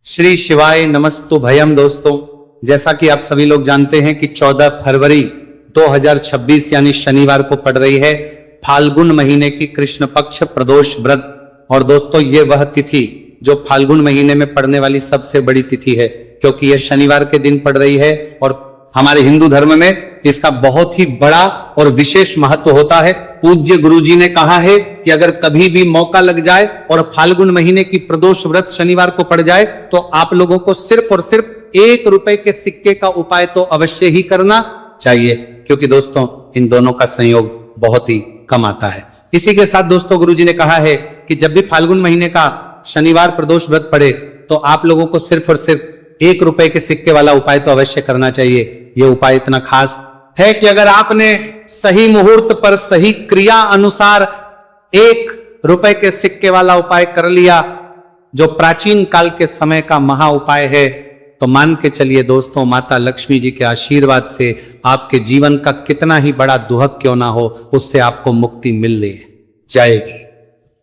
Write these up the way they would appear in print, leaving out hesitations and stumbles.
श्री शिवाय नमस्तु भयम। दोस्तों, जैसा कि आप सभी लोग जानते हैं कि 14 फरवरी 2026 यानी शनिवार को पड़ रही है फाल्गुन महीने की कृष्ण पक्ष प्रदोष व्रत। और दोस्तों, ये वह तिथि जो फाल्गुन महीने में पड़ने वाली सबसे बड़ी तिथि है, क्योंकि यह शनिवार के दिन पड़ रही है और हमारे हिंदू धर्म में इसका बहुत ही बड़ा और विशेष महत्व होता है। पूज्य गुरुजी ने कहा है कि अगर कभी भी मौका लग जाए और फाल्गुन महीने की प्रदोष व्रत शनिवार को पड़ जाए तो आप लोगों को सिर्फ और सिर्फ 1 रुपए के सिक्के का उपाय तो अवश्य ही करना चाहिए, क्योंकि दोस्तों इन दोनों का संयोग बहुत ही कम आता है। इसी के साथ दोस्तों, गुरुजी ने कहा है कि जब भी फाल्गुन महीने का शनिवार प्रदोष व्रत पड़े तो आप लोगों को सिर्फ और सिर्फ 1 रुपए के सिक्के वाला उपाय तो अवश्य करना चाहिए। यह उपाय इतना खास है कि अगर आपने सही मुहूर्त पर सही क्रिया अनुसार 1 रुपए के सिक्के वाला उपाय कर लिया, जो प्राचीन काल के समय का महा उपाय है, तो मान के चलिए दोस्तों, माता लक्ष्मी जी के आशीर्वाद से आपके जीवन का कितना ही बड़ा दुहक क्यों ना हो, उससे आपको मुक्ति मिल जाएगी।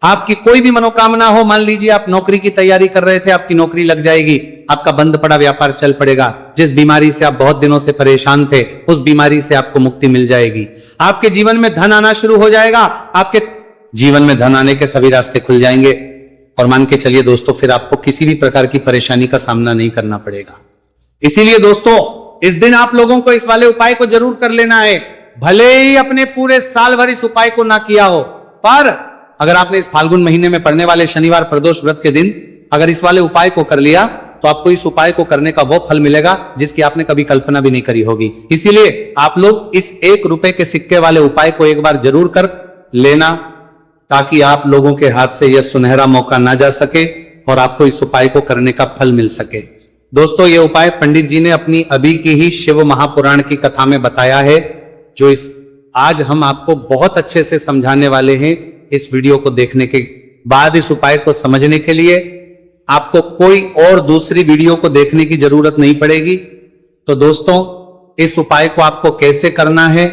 आपकी कोई भी मनोकामना हो, मान लीजिए आप नौकरी की तैयारी कर रहे थे, आपकी नौकरी लग जाएगी, आपका बंद पड़ा व्यापार चल पड़ेगा, जिस बीमारी से आप बहुत दिनों से परेशान थे उस बीमारी से आपको मुक्ति मिल जाएगी। आपके जीवन में धन आना शुरू हो जाएगा, आपके जीवन में धन आने के सभी रास्ते खुल जाएंगे और मान के चलिए दोस्तों, फिर आपको किसी भी प्रकार की परेशानी का सामना नहीं करना पड़ेगा। इसीलिए दोस्तों, इस दिन आप लोगों को इस वाले उपाय को जरूर कर लेना है। भले ही अपने पूरे साल भर इस उपाय को ना किया हो, पर अगर आपने इस फाल्गुन महीने में पड़ने वाले शनिवार प्रदोष व्रत के दिन अगर इस वाले उपाय को कर लिया तो आपको इस उपाय को करने का वो फल मिलेगा जिसकी आपने कभी कल्पना भी नहीं करी होगी। इसीलिए आप लोग इस 1 रुपए के सिक्के वाले उपाय को एक बार जरूर कर लेना, ताकि आप लोगों के हाथ से यह सुनहरा मौका ना जा सके और आपको इस उपाय को करने का फल मिल सके। दोस्तों, यह उपाय पंडित जी ने अपनी अभी की ही शिव महापुराण की कथा में बताया है, जो आज हम आपको बहुत अच्छे से समझाने वाले हैं। इस वीडियो को देखने के बाद इस उपाय को समझने के लिए आपको कोई और दूसरी वीडियो को देखने की जरूरत नहीं पड़ेगी। तो दोस्तों, इस उपाय को आपको कैसे करना है,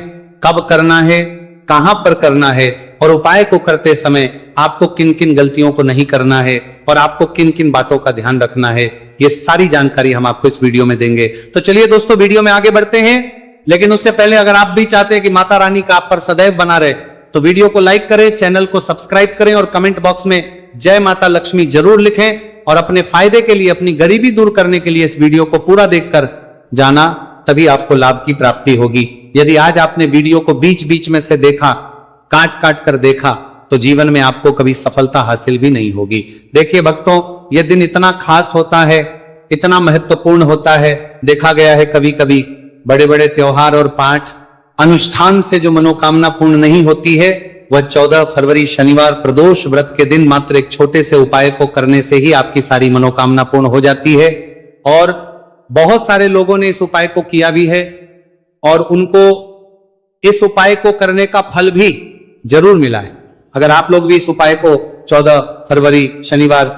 कब करना है, कहां पर करना है और उपाय को करते समय आपको किन किन गलतियों को नहीं करना है और आपको किन किन बातों का ध्यान रखना है, ये सारी जानकारी हम आपको इस वीडियो में देंगे। तो चलिए दोस्तों, वीडियो में आगे बढ़ते हैं। लेकिन उससे पहले अगर आप भी चाहते हैं कि माता रानी का आप पर सदैव बना रहे, तो वीडियो को लाइक करें, चैनल को सब्सक्राइब करें और कमेंट बॉक्स में जय माता लक्ष्मी जरूर लिखें। और अपने फायदे के लिए, अपनी गरीबी दूर करने के लिए इस वीडियो को पूरा देखकर जाना, तभी आपको लाभ की प्राप्ति होगी। यदि आज आपने वीडियो को बीच बीच में से देखा, काट काट कर देखा, तो जीवन में आपको कभी सफलता हासिल भी नहीं होगी। देखिए भक्तों, यह दिन इतना खास होता है, इतना महत्वपूर्ण होता है। देखा गया है कभी कभी बड़े बड़े त्योहार और पाठ अनुष्ठान से जो मनोकामना पूर्ण नहीं होती है, वह 14 फरवरी शनिवार प्रदोष व्रत के दिन मात्र एक छोटे से उपाय को करने से ही आपकी सारी मनोकामना पूर्ण हो जाती है। और बहुत सारे लोगों ने इस उपाय को किया भी है और उनको इस उपाय को करने का फल भी जरूर मिला है। अगर आप लोग भी इस उपाय को 14 फरवरी शनिवार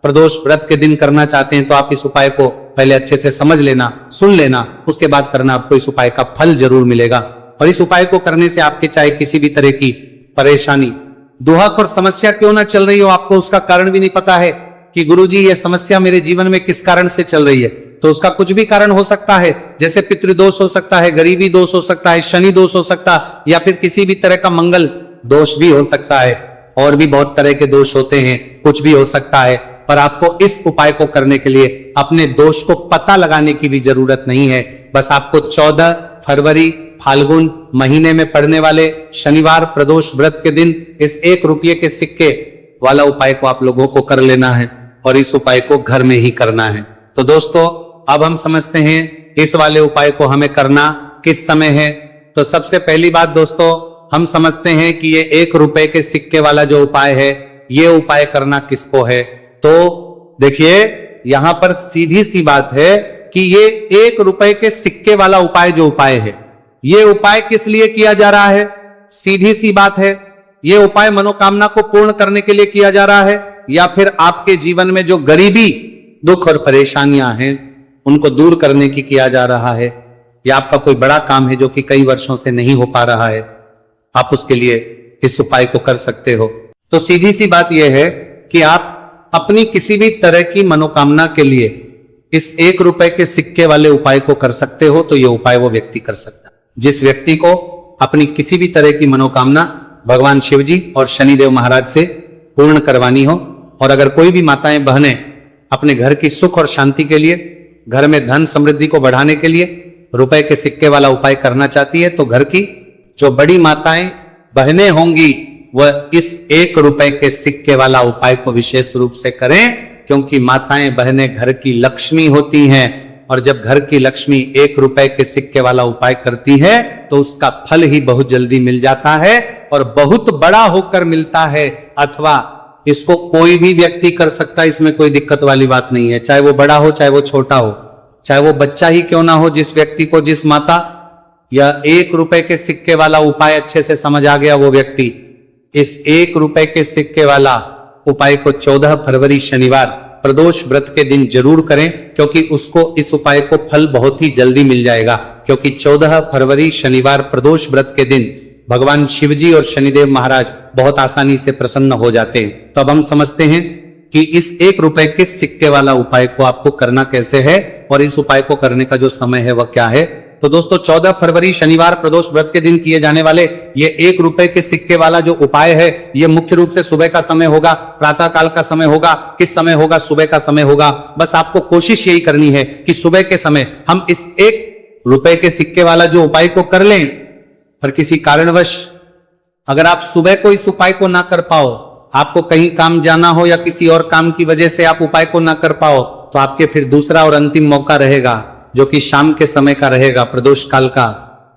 प्रदोष व्रत के दिन करना चाहते हैं तो आप इस उपाय को पहले अच्छे से समझ लेना, सुन लेना, उसके बाद करना, आपको इस उपाय का फल जरूर मिलेगा। और इस उपाय को करने से आपके चाहे किसी भी तरह की परेशानी, दुहक और समस्या क्यों ना चल रही हो, आपको उसका कारण भी नहीं पता है कि गुरुजी ये समस्या मेरे जीवन में किस कारण से चल रही है, तो उसका कुछ भी कारण हो सकता है। जैसे पितृदोष हो सकता है, गरीबी दोष हो सकता है, शनि दोष हो सकता है, या फिर किसी भी तरह का मंगल दोष भी हो सकता है। और भी बहुत तरह के दोष होते हैं, कुछ भी हो सकता है। पर आपको इस उपाय को करने के लिए अपने दोष को पता लगाने की भी जरूरत नहीं है। बस आपको 14 फरवरी फाल्गुन महीने में पड़ने वाले शनिवार प्रदोष व्रत के दिन इस 1 रुपये के सिक्के वाला उपाय को आप लोगों को कर लेना है और इस उपाय को घर में ही करना है। तो दोस्तों, अब हम समझते हैं इस वाले उपाय को हमें करना किस समय है। तो सबसे पहली बात दोस्तों, हम समझते हैं कि ये 1 रुपए के सिक्के वाला जो उपाय है, ये उपाय करना किसको है। तो देखिए, यहां पर सीधी सी बात है कि ये 1 रुपए के सिक्के वाला उपाय जो उपाय है, ये उपाय किस लिए किया जा रहा है। सीधी सी बात है, ये उपाय मनोकामना को पूर्ण करने के लिए किया जा रहा है, या फिर आपके जीवन में जो गरीबी, दुख और परेशानियां हैं उनको दूर करने की किया जा रहा है, या आपका कोई बड़ा काम है जो कि कई वर्षों से नहीं हो पा रहा है, आप उसके लिए इस उपाय को कर सकते हो। तो सीधी सी बात यह है कि आप अपनी किसी भी तरह की मनोकामना के लिए इस 1 रुपए के सिक्के वाले उपाय को कर सकते हो, तो यह उपाय वो व्यक्ति कर सकता है। जिस व्यक्ति को अपनी किसी भी तरह की मनोकामना भगवान शिव जी और शनिदेव महाराज से पूर्ण करवानी हो, और अगर कोई भी माताएं बहनें अपने घर की सुख और शांति के लिए, घर में धन समृद्धि को बढ़ाने के लिए रुपए के सिक्के वाला उपाय करना चाहती है, तो घर की जो बड़ी माताएं बहनें होंगी वह इस 1 रुपए के सिक्के वाला उपाय को विशेष रूप से करें, क्योंकि माताएं बहनें घर की लक्ष्मी होती हैं, और जब घर की लक्ष्मी 1 रुपए के सिक्के वाला उपाय करती है तो उसका फल ही बहुत जल्दी मिल जाता है और बहुत बड़ा होकर मिलता है। अथवा इसको कोई भी व्यक्ति कर सकता है, इसमें कोई दिक्कत वाली बात नहीं है, चाहे वो बड़ा हो चाहे वो छोटा हो, चाहे वो बच्चा ही क्यों ना हो। जिस व्यक्ति को, जिस माता या 1 रुपए के सिक्के वाला उपाय अच्छे से समझ आ गया, वो व्यक्ति इस 1 रुपए के सिक्के वाला उपाय को 14 फरवरी शनिवार प्रदोष व्रत के दिन जरूर करें, क्योंकि उसको इस उपाय को फल बहुत ही जल्दी मिल जाएगा। क्योंकि 14 फरवरी शनिवार प्रदोष व्रत के दिन भगवान शिव जी और शनिदेव महाराज बहुत आसानी से प्रसन्न हो जाते हैं। तो अब हम समझते हैं कि इस 1 रुपए के सिक्के वाला उपाय को आपको करना कैसे है, और इस उपाय को करने का जो समय है वह क्या है। तो दोस्तों 14 फरवरी शनिवार प्रदोष व्रत के दिन किए जाने वाले ये 1 रुपए के सिक्के वाला जो उपाय है, ये मुख्य रूप से सुबह का समय होगा, प्रातः काल का समय होगा। किस समय होगा? सुबह का समय होगा। बस आपको कोशिश यही करनी है कि सुबह के समय हम इस 1 रुपए के सिक्के वाला जो उपाय को कर लें। पर किसी कारणवश अगर आप सुबह को इस उपाय को ना कर पाओ, आपको कहीं काम जाना हो या किसी और काम की वजह से आप उपाय को ना कर पाओ, तो आपके फिर दूसरा और अंतिम मौका रहेगा, जो कि शाम के समय का रहेगा, प्रदोष काल का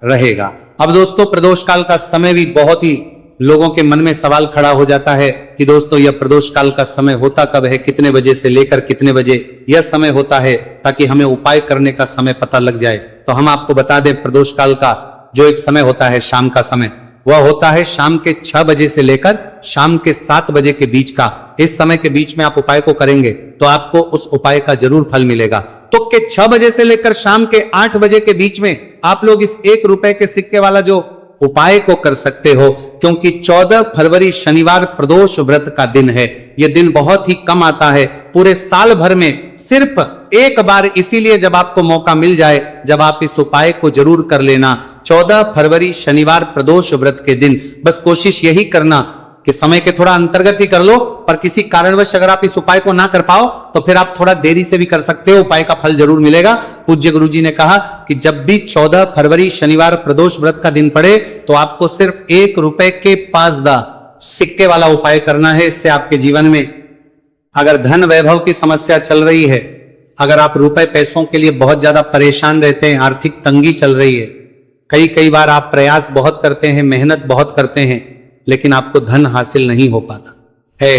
रहेगा। अब दोस्तों प्रदोष काल का समय भी बहुत ही लोगों के मन में सवाल खड़ा हो जाता है कि दोस्तों यह प्रदोष काल का समय होता कब है, कितने बजे से लेकर कितने बजे यह समय होता है, ताकि हमें उपाय करने का समय पता लग जाए। तो हम आपको बता दें, प्रदोष काल का जो एक समय होता है शाम का समय, वह होता है शाम के 6 बजे से लेकर शाम के 7 बजे के बीच का। इस समय के बीच में आप उपाय को करेंगे तो आपको उस उपाय का जरूर फल मिलेगा। तो के 6 बजे से लेकर शाम के 8 बजे के बीच में आप लोग इस 1 रुपए के सिक्के वाला जो उपाय को कर सकते हो, क्योंकि 14 फरवरी शनिवार प्रदोष व्रत का दिन है। यह दिन बहुत ही कम आता है, पूरे साल भर में सिर्फ एक बार, इसीलिए जब आपको मौका मिल जाए, जब आप इस उपाय को जरूर कर लेना। 14 फरवरी शनिवार प्रदोष व्रत के दिन बस कोशिश यही करना कि समय के थोड़ा अंतर्गत ही कर लो, पर किसी कारणवश अगर आप इस उपाय को ना कर पाओ तो फिर आप थोड़ा देरी से भी कर सकते हो, उपाय का फल जरूर मिलेगा। पूज्य गुरुजी ने कहा कि जब भी 14 फरवरी शनिवार प्रदोष व्रत का दिन पड़े तो आपको सिर्फ 1 रुपए के 5 सिक्के वाला उपाय करना है। इससे आपके जीवन में अगर धन वैभव की समस्या चल रही है, अगर आप रुपए पैसों के लिए बहुत ज्यादा परेशान रहते हैं, आर्थिक तंगी चल रही है, कई बार आप प्रयास बहुत करते हैं, मेहनत बहुत करते हैं, लेकिन आपको धन हासिल नहीं हो पाता है,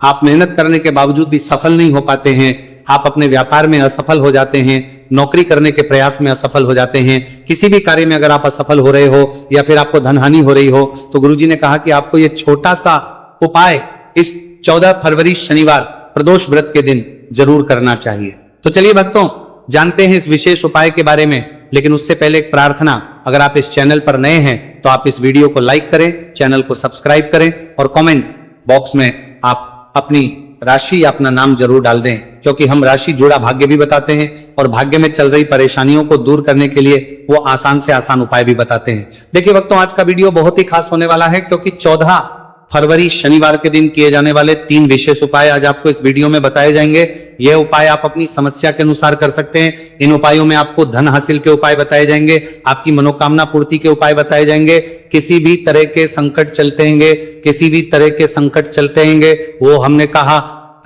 आप मेहनत करने के बावजूद भी सफल नहीं हो पाते हैं, आप अपने व्यापार में असफल हो जाते हैं, नौकरी करने के प्रयास में असफल हो जाते हैं, किसी भी कार्य में अगर आप असफल हो रहे हो या फिर आपको धन हानि हो रही हो, तो गुरुजी ने कहा कि आपको यह छोटा सा उपाय इस 14 फरवरी शनिवार प्रदोष व्रत के दिन जरूर करना चाहिए। तो चलिए भक्तों, जानते हैं इस विशेष उपाय के बारे में, लेकिन उससे पहले एक प्रार्थना, अगर आप इस चैनल पर नए हैं तो आप इस वीडियो को लाइक करें, चैनल को सब्सक्राइब करें और कमेंट बॉक्स में आप अपनी राशि या अपना नाम जरूर डाल दें, क्योंकि हम राशि जुड़ा भाग्य भी बताते हैं और भाग्य में चल रही परेशानियों को दूर करने के लिए वो आसान से आसान उपाय भी बताते हैं। देखिए भक्तों, आज का वीडियो बहुत ही खास होने वाला है, क्योंकि 14 फरवरी शनिवार के दिन किए जाने वाले 3 विशेष उपाय आज आपको इस वीडियो में बताए जाएंगे। यह उपाय आप अपनी समस्या के अनुसार कर सकते हैं। इन उपायों में आपको धन हासिल के उपाय बताए जाएंगे, आपकी मनोकामना पूर्ति के उपाय बताए जाएंगे। किसी भी तरह के संकट चलते होंगे, किसी भी तरह के संकट चलते होंगे, वो हमने कहा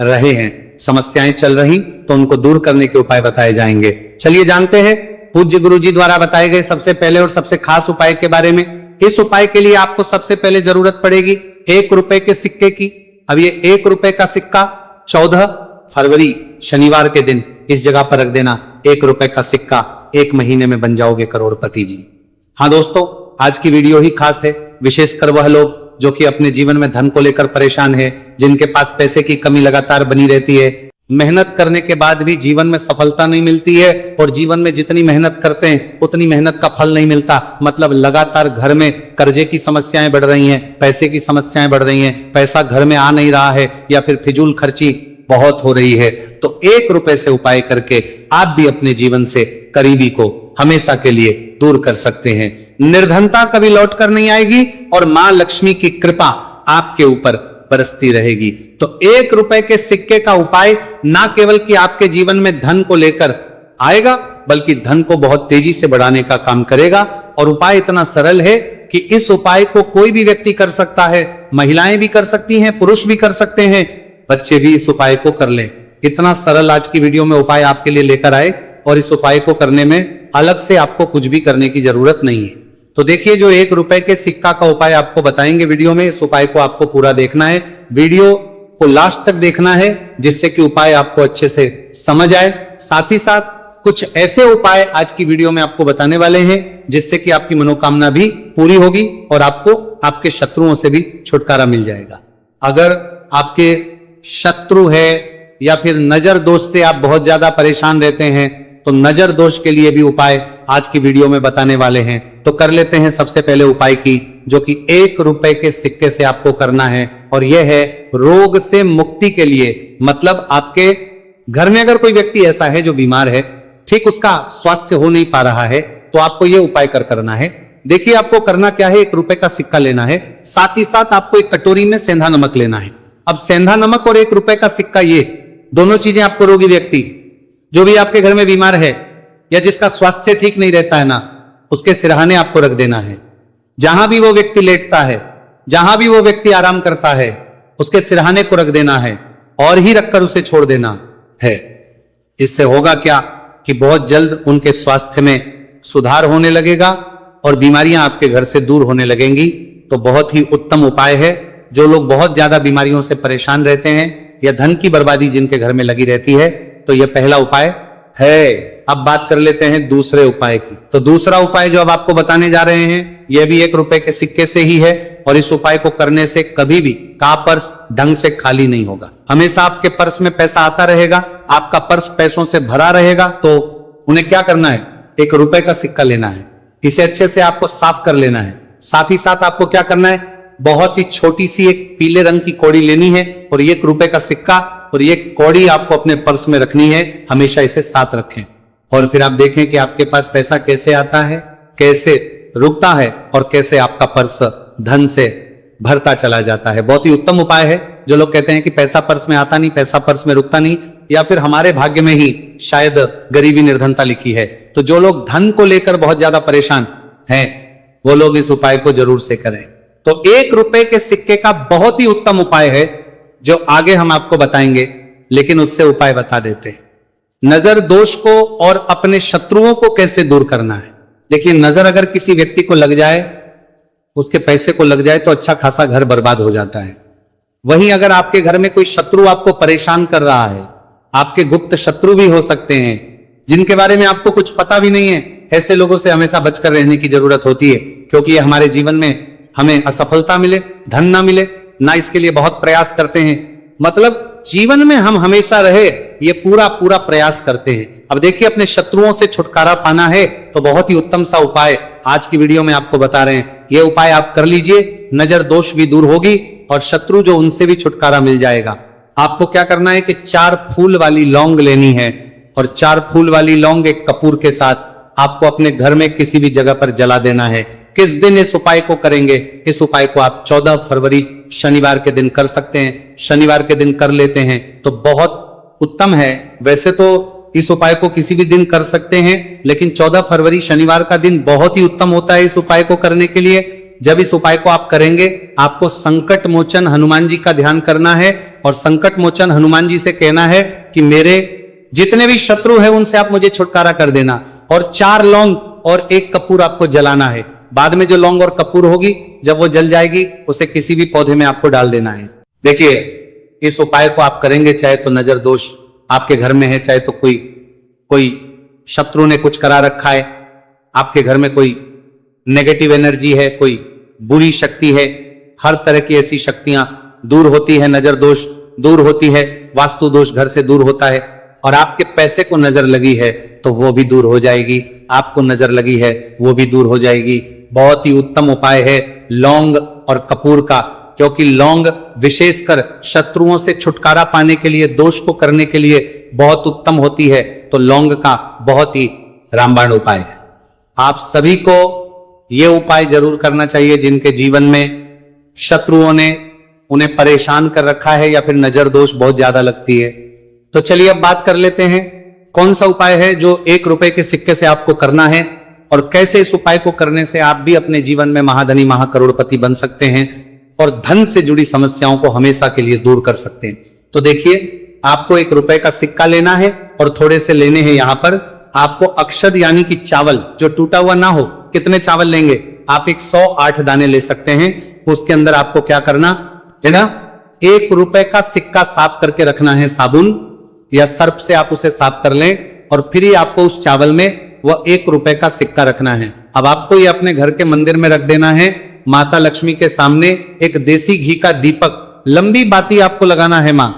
रहे हैं, समस्याएं चल रही तो उनको दूर करने के उपाय बताए जाएंगे। चलिए जानते हैं पूज्य गुरुजी द्वारा बताए गए सबसे पहले और सबसे खास उपाय के बारे में। इस उपाय के लिए आपको सबसे पहले जरूरत पड़ेगी 1 रुपए के सिक्के की। अब ये 1 रुपए का सिक्का 14 फरवरी शनिवार के दिन इस जगह पर रख देना। 1 रुपए का सिक्का 1 महीने में बन जाओगे करोड़पति जी। हाँ दोस्तों, आज की वीडियो ही खास है, विशेषकर वह लोग जो कि अपने जीवन में धन को लेकर परेशान है, जिनके पास पैसे की कमी लगातार बनी रहती है, मेहनत करने के बाद भी जीवन में सफलता नहीं मिलती है, और जीवन में जितनी मेहनत करते हैं उतनी मेहनत का फल नहीं मिलता। मतलब लगातार घर में कर्जे की समस्याएं बढ़ रही हैं, पैसे की समस्याएं बढ़ रही हैं, पैसा घर में आ नहीं रहा है, या फिर फिजूल खर्ची बहुत हो रही है, तो 1 रुपए से उपाय करके आप भी अपने जीवन से करीबी को हमेशा के लिए दूर कर सकते हैं। निर्धनता कभी लौट कर नहीं आएगी और मां लक्ष्मी की कृपा आपके ऊपर बरसती रहेगी। तो 1 रुपए के सिक्के का उपाय ना केवल कि आपके जीवन में धन को लेकर आएगा, बल्कि धन को बहुत तेजी से बढ़ाने का काम करेगा। और उपाय इतना सरल है कि इस उपाय को कोई भी व्यक्ति कर सकता है, महिलाएं भी कर सकती हैं, पुरुष भी कर सकते हैं, बच्चे भी इस उपाय को कर लें। इतना सरल आज की वीडियो में उपाय आपके लिए लेकर आए और इस उपाय को करने में अलग से आपको कुछ भी करने की जरूरत नहीं है। तो देखिए, जो 1 रुपए के सिक्का का उपाय आपको बताएंगे वीडियो में, इस उपाय को आपको पूरा देखना है, वीडियो को लास्ट तक देखना है, जिससे कि उपाय आपको अच्छे से समझ आए। साथ ही साथ कुछ ऐसे उपाय आज की वीडियो में आपको बताने वाले हैं जिससे कि आपकी मनोकामना भी पूरी होगी और आपको आपके शत्रुओं से भी छुटकारा मिल जाएगा। अगर आपके शत्रु है या फिर नजर दोष से आप बहुत ज्यादा परेशान रहते हैं, तो नजर दोष के लिए भी उपाय आज की वीडियो में बताने वाले हैं। तो कर लेते हैं सबसे पहले उपाय की, जो कि 1 रुपए के सिक्के से आपको करना है, और यह है रोग से मुक्ति के लिए। मतलब आपके घर में अगर कोई व्यक्ति ऐसा है जो बीमार है, ठीक उसका स्वास्थ्य हो नहीं पा रहा है, तो आपको यह उपाय करना है। देखिए, आपको करना क्या है, 1 रुपए का सिक्का लेना है, साथ ही साथ आपको एक कटोरी में सेंधा नमक लेना है। अब सेंधा नमक और 1 रुपए का सिक्का, ये दोनों चीजें आपको रोगी व्यक्ति जो भी आपके घर में बीमार है या जिसका स्वास्थ्य ठीक नहीं रहता है ना, उसके सिरहाने आपको रख देना है। जहां भी वो व्यक्ति लेटता है, जहां भी वो व्यक्ति आराम करता है, उसके सिरहाने को रख देना है और ही रखकर उसे छोड़ देना है। इससे होगा क्या कि बहुत जल्द उनके स्वास्थ्य में सुधार होने लगेगा और बीमारियां आपके घर से दूर होने लगेंगी। तो बहुत ही उत्तम उपाय है। जो लोग बहुत ज्यादा बीमारियों से परेशान रहते हैं या धन की बर्बादी जिनके घर में लगी रहती है, तो यह पहला उपाय है। अब बात कर लेते हैं दूसरे उपाय की। तो दूसरा उपाय जो अब आपको बताने जा रहे हैं, यह भी 1 रुपए के सिक्के से ही है, और इस उपाय को करने से कभी भी का पर्स ढंग से खाली नहीं होगा। हमेशा आपके पर्स में पैसा आता रहेगा, आपका पर्स पैसों से भरा रहेगा। तो उन्हें क्या करना है, 1 रुपए का सिक्का लेना है, इसे अच्छे से आपको साफ कर लेना है। साथ ही साथ आपको क्या करना है, बहुत ही छोटी सी एक पीले रंग की कौड़ी लेनी है और 1 रुपए का सिक्का और ये कौड़ी आपको अपने पर्स में रखनी है। हमेशा इसे साथ रखें और फिर आप देखें कि आपके पास पैसा कैसे आता है, कैसे रुकता है और कैसे आपका पर्स धन से भरता चला जाता है। बहुत ही उत्तम उपाय है। जो लोग कहते हैं कि पैसा पर्स में आता नहीं, पैसा पर्स में रुकता नहीं, या फिर हमारे भाग्य में ही शायद गरीबी निर्धनता लिखी है, तो जो लोग धन को लेकर बहुत ज्यादा परेशान हैं, वो लोग इस उपाय को जरूर से करें। तो 1 रुपए के सिक्के का बहुत ही उत्तम उपाय है जो आगे हम आपको बताएंगे, लेकिन उससे उपाय बता देते हैं। नजर दोष को और अपने शत्रुओं को कैसे दूर करना है। देखिए, नजर अगर किसी व्यक्ति को लग जाए, उसके पैसे को लग जाए, तो अच्छा खासा घर बर्बाद हो जाता है। वहीं अगर आपके घर में कोई शत्रु आपको परेशान कर रहा है, आपके गुप्त शत्रु भी हो सकते हैं जिनके बारे में आपको कुछ पता भी नहीं है, ऐसे लोगों से हमेशा बचकर रहने की जरूरत होती है, क्योंकि ये हमारे जीवन में हमें असफलता मिले, धन ना मिले ना, इसके लिए बहुत प्रयास करते हैं। मतलब जीवन में हम हमेशा रहे, ये पूरा प्रयास करते हैं। अब देखिए, अपने शत्रुओं से छुटकारा पाना है तो बहुत ही उत्तम सा उपाय आज की वीडियो में आपको बता रहे हैं। ये उपाय आप कर लीजिए, नजर दोष भी दूर होगी और शत्रु जो उनसे भी छुटकारा मिल जाएगा। आपको क्या करना है कि 4 फूल वाली लौंग लेनी है और 4 फूल वाली लौंग एक कपूर के साथ आपको अपने घर में किसी भी जगह पर जला देना है। किस दिन इस उपाय को करेंगे? इस उपाय को आप 14 फरवरी शनिवार के दिन कर सकते हैं। शनिवार के दिन कर लेते हैं तो बहुत उत्तम है। वैसे तो इस उपाय को किसी भी दिन कर सकते हैं, लेकिन 14 फरवरी शनिवार का दिन बहुत ही उत्तम होता है इस उपाय को करने के लिए। जब इस उपाय को आप करेंगे, आपको संकट मोचन हनुमान जी का ध्यान करना है और संकट मोचन हनुमान जी से कहना है कि मेरे जितने भी शत्रु हैं उनसे आप मुझे छुटकारा कर देना, और 4 लौंग और 1 कपूर आपको जलाना है। बाद में जो लौंग और कपूर होगी, जब वो जल जाएगी, उसे किसी भी पौधे में आपको डाल देना है। देखिए, इस उपाय को आप करेंगे, चाहे तो नजर दोष आपके घर में है, चाहे तो कोई शत्रु ने कुछ करा रखा है, आपके घर में कोई नेगेटिव एनर्जी है, कोई बुरी शक्ति है, हर तरह की ऐसी शक्तियां दूर होती है। नजर दोष दूर होती है, वास्तु दोष घर से दूर होता है, और आपके पैसे को नजर लगी है तो वो भी दूर हो जाएगी, आपको नजर लगी है वो भी दूर हो जाएगी। बहुत ही उत्तम उपाय है लौंग और कपूर का। क्योंकि लौंग विशेषकर शत्रुओं से छुटकारा पाने के लिए, दोष को करने के लिए बहुत उत्तम होती है। तो लौंग का बहुत ही रामबाण उपाय है। आप सभी को यह उपाय जरूर करना चाहिए जिनके जीवन में शत्रुओं ने उन्हें परेशान कर रखा है या फिर नजर दोष बहुत ज्यादा लगती है। तो चलिए अब बात कर लेते हैं कौन सा उपाय है जो 1 रुपए के सिक्के से आपको करना है और कैसे इस उपाय को करने से आप भी अपने जीवन में महाधनी महाकरोड़पति बन सकते हैं और धन से जुड़ी समस्याओं को हमेशा के लिए दूर कर सकते हैं। तो देखिए, आपको 1 रुपए का सिक्का लेना है और थोड़े से लेने हैं यहां पर आपको अक्षत यानी कि चावल जो टूटा हुआ ना हो। कितने चावल लेंगे आप? 108 दाने ले सकते हैं। उसके अंदर आपको क्या करना है ना, 1 रुपए का सिक्का साफ करके रखना है। साबुन या सर्फ से आप उसे साफ कर लें और फिर ही आपको उस चावल में वह 1 रुपए का सिक्का रखना है। अब आपको ये अपने घर के मंदिर में रख देना है। माता लक्ष्मी के सामने एक देसी घी का दीपक, लंबी बाती आपको लगाना है। मां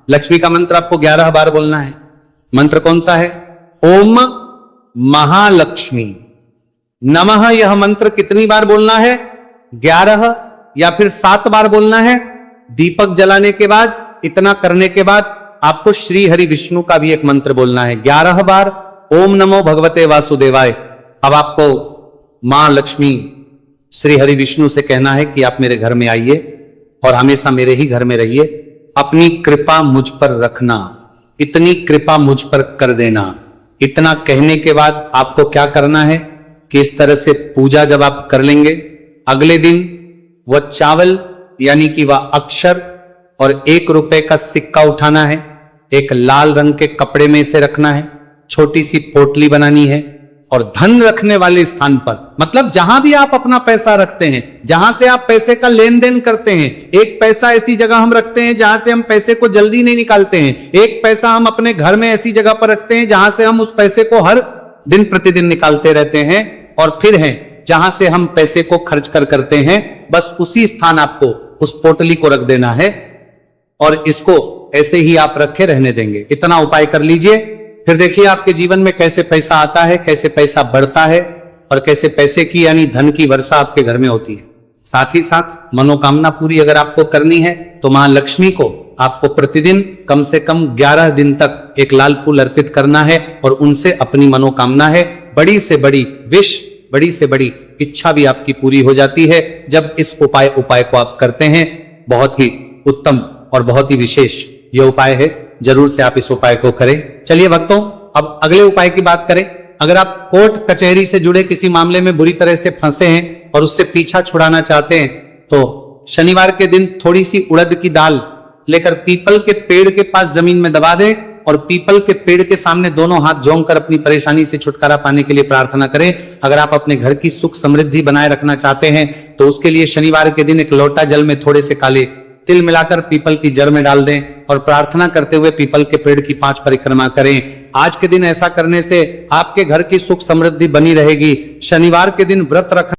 लक्ष्मी का मंत्र आपको 11 बार बोलना है। मंत्र कौन सा है? ओम महालक्ष्मी नमः। यह मंत्र कितनी बार बोलना है? 11 या फिर 7 बार बोलना है। दीपक जलाने के बाद, इतना करने के बाद आपको श्री हरि विष्णु का भी एक मंत्र बोलना है 11 बार। ओम नमो भगवते वासुदेवाय। अब आपको मां लक्ष्मी श्री हरि विष्णु से कहना है कि आप मेरे घर में आइए और हमेशा मेरे ही घर में रहिए। अपनी कृपा मुझ पर रखना, इतनी कृपा मुझ पर कर देना। इतना कहने के बाद आपको क्या करना है कि इस तरह से पूजा जब आप कर लेंगे, अगले दिन वह चावल यानी कि वह अक्षर और 1 रुपए का सिक्का उठाना है। एक लाल रंग के कपड़े में इसे रखना है। छोटी सी पोटली बनानी है और धन रखने वाले स्थान पर, मतलब जहां भी आप अपना पैसा रखते हैं, जहां से आप पैसे का लेन देन करते हैं, एक पैसा ऐसी जगह हम रखते हैं जहां से हम पैसे को जल्दी नहीं निकालते हैं। एक पैसा हम अपने घर में ऐसी जगह पर रखते हैं जहां से हम उस पैसे को हर दिन प्रतिदिन निकालते रहते हैं। और फिर है जहां से हम पैसे को खर्च करते हैं, बस उसी स्थान आपको उस पोटली को रख देना है और इसको ऐसे ही आप रखे रहने देंगे। इतना उपाय कर लीजिए, फिर देखिए आपके जीवन में कैसे पैसा आता है, कैसे पैसा बढ़ता है और कैसे पैसे की यानी धन की वर्षा आपके घर में होती है। साथ ही साथ मनोकामना पूरी अगर आपको करनी है तो मां लक्ष्मी को आपको प्रतिदिन कम से कम 11 दिन तक एक लाल फूल अर्पित करना है और उनसे अपनी मनोकामना है, बड़ी से बड़ी विश, बड़ी से बड़ी इच्छा भी आपकी पूरी हो जाती है जब इस उपाय को आप करते हैं। बहुत ही उत्तम और बहुत ही विशेष यह उपाय है, जरूर से आप इस उपाय को करें। चलिए भक्तों, अब अगले उपाय की बात करें। अगर आप कोर्ट कचहरी से जुड़े किसी मामले में बुरी तरह से फंसे हैं और उससे पीछा छुड़ाना चाहते हैं तो शनिवार के दिन थोड़ी सी उड़द की दाल लेकर पीपल के पेड़ के पास जमीन में दबा दें और पीपल के पेड़ के सामने दोनों हाथ जोड़ कर अपनी परेशानी से छुटकारा पाने के लिए प्रार्थना करें। अगर आप अपने घर की सुख समृद्धि बनाए रखना चाहते हैं तो उसके लिए शनिवार के दिन एक लोटा जल में थोड़े से काले तिल मिलाकर पीपल की जड़ में डाल दें और प्रार्थना करते हुए पीपल के पेड़ की 5 परिक्रमा करें। आज के दिन ऐसा करने से आपके घर की सुख समृद्धि बनी रहेगी। शनिवार के दिन व्रत रखना